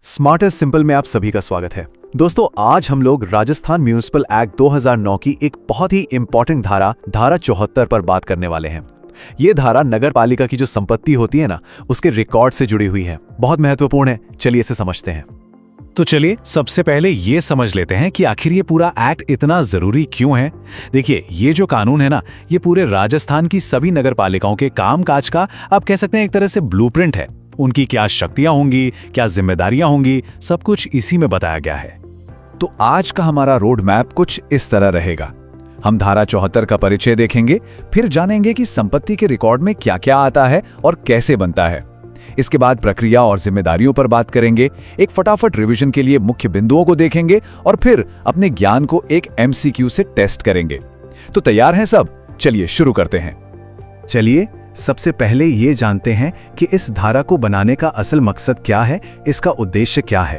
Smartest simple में आप सभी का स्वागत है। दोस्तों, आज हम लोग राजस्थान म्यूनिसिपल एक्ट 2009 की एक बहुत ही इंपॉर्टेंट धारा 74 पर बात करने वाले हैं। ये धारा नगर पालिका की जो संपत्ति होती है ना, उसके रिकॉर्ड से जुड़ी हुई है। बहुत महत्वपूर्ण है। चलिए इसे समझते हैं। तो चलिए सबसे पहले ये समझ लेते हैं कि आखिर ये पूरा एक्ट इतना जरूरी क्यों है। देखिए, ये जो कानून है ना, ये पूरे राजस्थान की सभी नगर पालिकाओं के कामकाज का आप कह सकते हैं एक तरह से ब्लूप्रिंट है। उनकी क्या शक्तियां होंगी, क्या जिम्मेदारियां होंगी, सब कुछ इसी में बताया गया है। तो आज का हमारा रोड मैप कुछ इस तरह रहेगा। हम धारा 74 का परिचय देखेंगे, फिर जानेंगे कि संपत्ति के रिकॉर्ड में क्या क्या आता है और कैसे बनता है। इसके बाद प्रक्रिया और जिम्मेदारियों पर बात करेंगे, एक फटाफट रिवीजन के लिए मुख्य बिंदुओं को देखेंगे और फिर अपने ज्ञान को एक MCQ से टेस्ट करेंगे। तो तैयार हैं सब? चलिए शुरू करते हैं। चलिए सबसे पहले ये जानते हैं कि इस धारा को बनाने का असल मकसद क्या है, इसका उद्देश्य क्या है।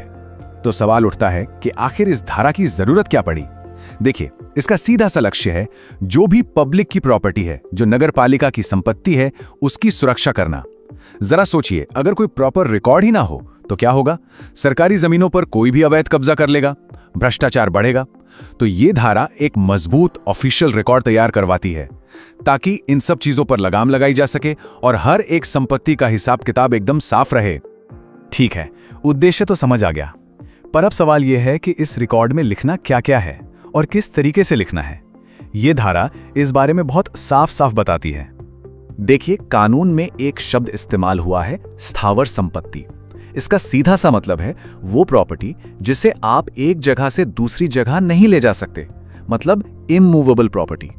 तो सवाल उठता है कि आखिर इस धारा की जरूरत क्या पड़ी। देखिए, इसका सीधा सा लक्ष्य है जो भी पब्लिक की प्रॉपर्टी है, जो नगर पालिका की संपत्ति है, उसकी सुरक्षा करना। जरा सोचिए, अगर कोई प्रॉपर रिकॉर्ड ही ना हो तो क्या होगा? सरकारी जमीनों पर कोई भी अवैध कब्जा कर लेगा, भ्रष्टाचार बढ़ेगा। तो ये धारा एक मजबूत ऑफिशियल रिकॉर्ड तैयार करवाती है ताकि इन सब चीजों पर लगाम लगाई जा सके और हर एक संपत्ति का हिसाब किताब एकदम साफ रहे। ठीक है, उद्देश्य तो समझ आ गया, पर अब सवाल यह है कि इस रिकॉर्ड में लिखना क्या क्या है और किस तरीके से लिखना है। यह धारा इस बारे में बहुत साफ साफ बताती है। देखिए, कानून में एक शब्द इस्तेमाल हुआ है, स्थावर संपत्ति। इसका सीधा सा मतलब है वो प्रॉपर्टी जिसे आप एक जगह से दूसरी जगह नहीं ले जा सकते, मतलब इमूवेबल प्रॉपर्टी,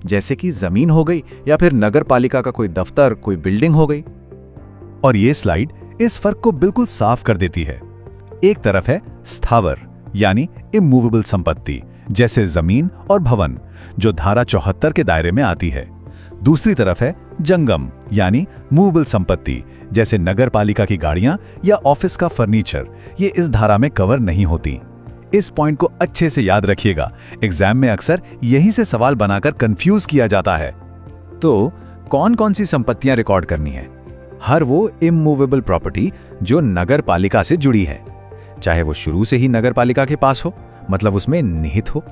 जैसे कि जमीन हो गई या फिर नगर पालिका का कोई दफ्तर, कोई बिल्डिंग हो गई। और ये स्लाइड इस फर्क को बिल्कुल साफ कर देती है। एक तरफ है स्थावर यानी इमूवेबल संपत्ति, जैसे जमीन और भवन, जो धारा 74 के दायरे में आती है। दूसरी तरफ है जंगम यानी मूवेबल संपत्ति, जैसे नगर पालिका की गाड़ियां या ऑफिस का फर्नीचर। ये इस धारा में कवर नहीं होती। इस पॉइंट को अच्छे से याद रखिएगा, एग्जाम में अक्सर यहीं से सवाल बनाकर कंफ्यूज किया जाता है। तो कौन कौन सी संपत्तियां रिकॉर्ड करनी है? हर वो इमूवेबल प्रॉपर्टी जो नगर पालिका से जुड़ी है, चाहे वो शुरू से ही नगर पालिका के पास हो, मतलब उसमें निहित हो,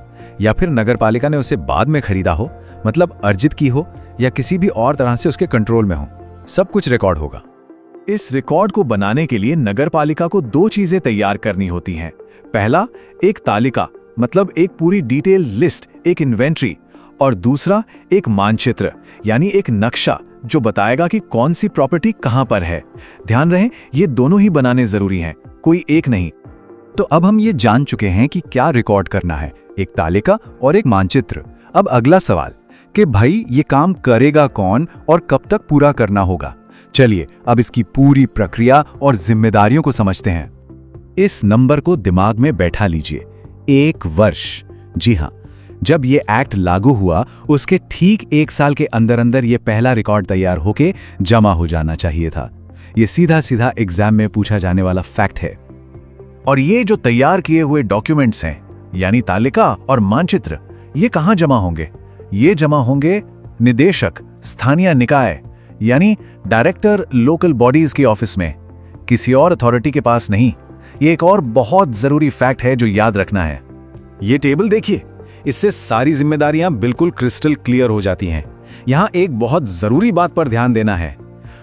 या फिर नगर पालिका ने उसे बाद में खरीदा हो, मतलब अर्जित की हो, या किसी भी और तरह से उसके कंट्रोल में हो। सब कुछ रिकॉर्ड होगा। इस रिकॉर्ड को बनाने के लिए नगर पालिका को दो चीजें तैयार करनी होती हैं। पहला, एक तालिका, मतलब एक पूरी डिटेल लिस्ट, एक इन्वेंट्री, और दूसरा एक मानचित्र यानी एक नक्शा जो बताएगा कि कौन सी प्रॉपर्टी कहां पर है। ध्यान रहे, ये दोनों ही बनाने जरूरी हैं, कोई एक नहीं। तो अब हम ये जान चुके हैं कि क्या रिकॉर्ड करना है, एक तालिका और एक मानचित्र। अब अगला सवाल कि भाई ये काम करेगा कौन और कब तक पूरा करना होगा। चलिए अब इसकी पूरी प्रक्रिया और जिम्मेदारियों को समझते हैं। इस नंबर को दिमाग में बैठा लीजिए, 1 वर्ष। जी हाँ, जब ये एक्ट लागू हुआ उसके ठीक 1 साल के अंदर अंदर ये पहला रिकॉर्ड तैयार होके जमा हो जाना चाहिए था। ये सीधा सीधा एग्जाम में पूछा जाने वाला फैक्ट है। और ये जो तैयार किए हुए डॉक्यूमेंट्स हैं, यानी तालिका और मानचित्र, ये कहां जमा होंगे? ये जमा होंगे निदेशक स्थानीय निकाय यानी डायरेक्टर लोकल बॉडीज के ऑफिस में, किसी और अथॉरिटी के पास नहीं। ये एक और बहुत जरूरी फैक्ट है जो याद रखना है। ये टेबल देखिए, इससे सारी जिम्मेदारियां बिल्कुल क्रिस्टल क्लियर हो जाती हैं। यहां एक बहुत जरूरी बात पर ध्यान देना है।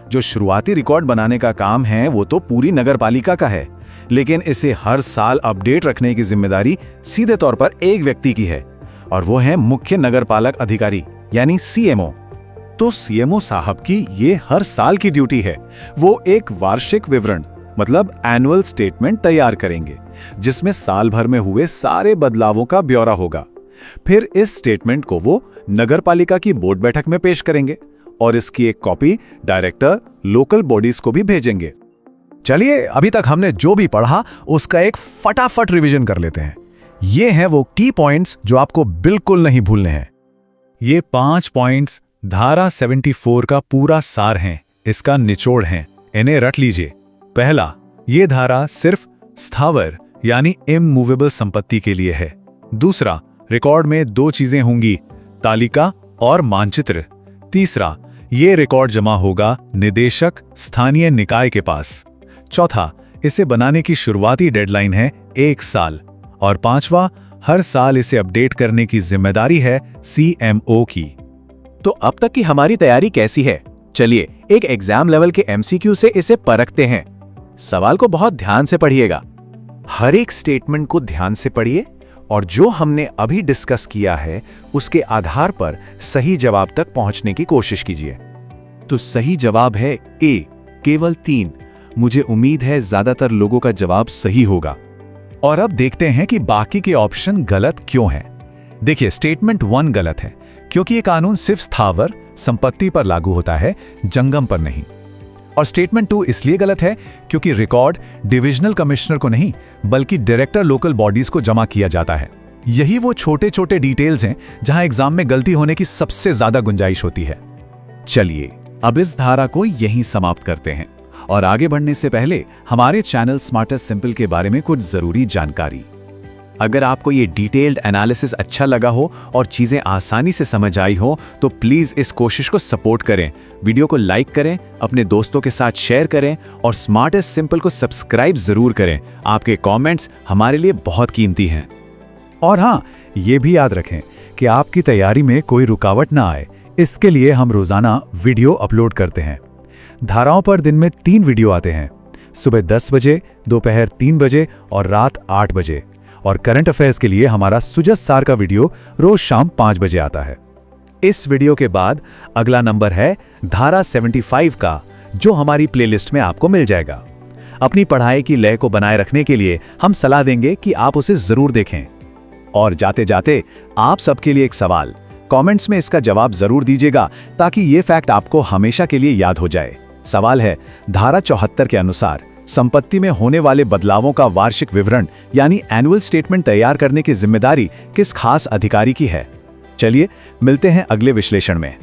जो शुरुआती रिकॉर्ड बनाने का काम है वो तो पूरी नगर पालिका का है, लेकिन इसे हर साल अपडेट रखने की जिम्मेदारी सीधे तौर पर एक व्यक्ति की है, और वो है मुख्य नगरपालक अधिकारी यानी CMO। तो CMO साहब की ये हर साल की ड्यूटी है। वो एक वार्षिक विवरण, मतलब एनुअल स्टेटमेंट तैयार करेंगे, जिसमें साल भर में हुए सारे बदलावों का ब्यौरा होगा। फिर इस स्टेटमेंट को वो नगरपालिका की बोर्ड बैठक में पेश करेंगे और इसकी एक कॉपी डायरेक्टर लोकल बॉडीज को भी भेजेंगे। चलिए अभी तक हमने जो भी पढ़ा उसका एक फटाफट रिवीजन कर लेते हैं। ये हैं वो की पॉइंट्स जो आपको बिल्कुल नहीं भूलने हैं। ये 5 पॉइंट्स धारा 74 का पूरा सार हैं, इसका निचोड़ हैं, इन्हें रट लीजिए। पहला, ये धारा सिर्फ स्थावर यानी इमूवेबल संपत्ति के लिए है। दूसरा, रिकॉर्ड में 2 चीजें होंगी, तालिका और मानचित्र। तीसरा, ये रिकॉर्ड जमा होगा निदेशक स्थानीय निकाय के पास। चौथा, इसे बनाने की शुरुआती डेडलाइन है 1 साल। और 5वां, हर साल इसे अपडेट करने की जिम्मेदारी है CMO की। तो अब तक की हमारी तैयारी कैसी है? चलिए एक एग्जाम लेवल के MCQ से इसे परखते हैं। सवाल को बहुत ध्यान से पढ़िएगा, हर एक स्टेटमेंट को ध्यान से पढ़िए और जो हमने अभी डिस्कस किया है उसके आधार पर सही जवाब तक पहुंचने की कोशिश कीजिए। तो सही जवाब है A, केवल 3। मुझे उम्मीद है ज्यादातर लोगों का जवाब सही होगा। और अब देखते हैं कि बाकी के ऑप्शन गलत क्यों हैं। देखिए, स्टेटमेंट 1 गलत है क्योंकि ये कानून सिर्फ स्थावर संपत्ति पर लागू होता है, जंगम पर नहीं। और स्टेटमेंट 2 इसलिए गलत है क्योंकि रिकॉर्ड डिविजनल कमिश्नर को नहीं बल्कि डायरेक्टर लोकल बॉडीज को जमा किया जाता है। यही वो छोटे छोटे डिटेल्स हैं जहां एग्जाम में गलती होने की सबसे ज्यादा गुंजाइश होती है। चलिए अब इस धारा को यहीं समाप्त करते हैं और आगे बढ़ने से पहले हमारे चैनल स्मार्टेस्ट सिंपल के बारे में कुछ जरूरी जानकारी। अगर आपको ये डिटेल्ड एनालिसिस अच्छा लगा हो और चीजें आसानी से समझ आई हो तो प्लीज इस कोशिश को सपोर्ट करें, वीडियो को लाइक करें, अपने दोस्तों के साथ शेयर करें और स्मार्टेस्ट सिंपल को सब्सक्राइब जरूर करें। आपके कमेंट्स हमारे लिए बहुत कीमती हैं। और हाँ, ये भी याद रखें कि आपकी तैयारी में कोई रुकावट ना आए, इसके लिए हम रोजाना वीडियो अपलोड करते हैं। धाराओं पर दिन में 3 वीडियो आते हैं, सुबह 10 बजे, दोपहर 3 बजे और रात 8 बजे। और करंट अफेयर्स के लिए हमारा सुजस सार का वीडियो रोज शाम 5 बजे आता है। इस वीडियो के बाद अगला नंबर है धारा 75 का, जो हमारी प्लेलिस्ट में आपको मिल जाएगा। अपनी पढ़ाई की लय को बनाए रखने के लिए हम सलाह देंगे कि आप उसे जरूर देखें। और जाते जाते आप सबके लिए एक सवाल, कमेंट्स में इसका जवाब जरूर दीजिएगा ताकि ये फैक्ट आपको हमेशा के लिए याद हो जाए। सवाल है, धारा 74 के अनुसार संपत्ति में होने वाले बदलावों का वार्षिक विवरण यानी एनुअल स्टेटमेंट तैयार करने की जिम्मेदारी किस खास अधिकारी की है? चलिए मिलते हैं अगले विश्लेषण में।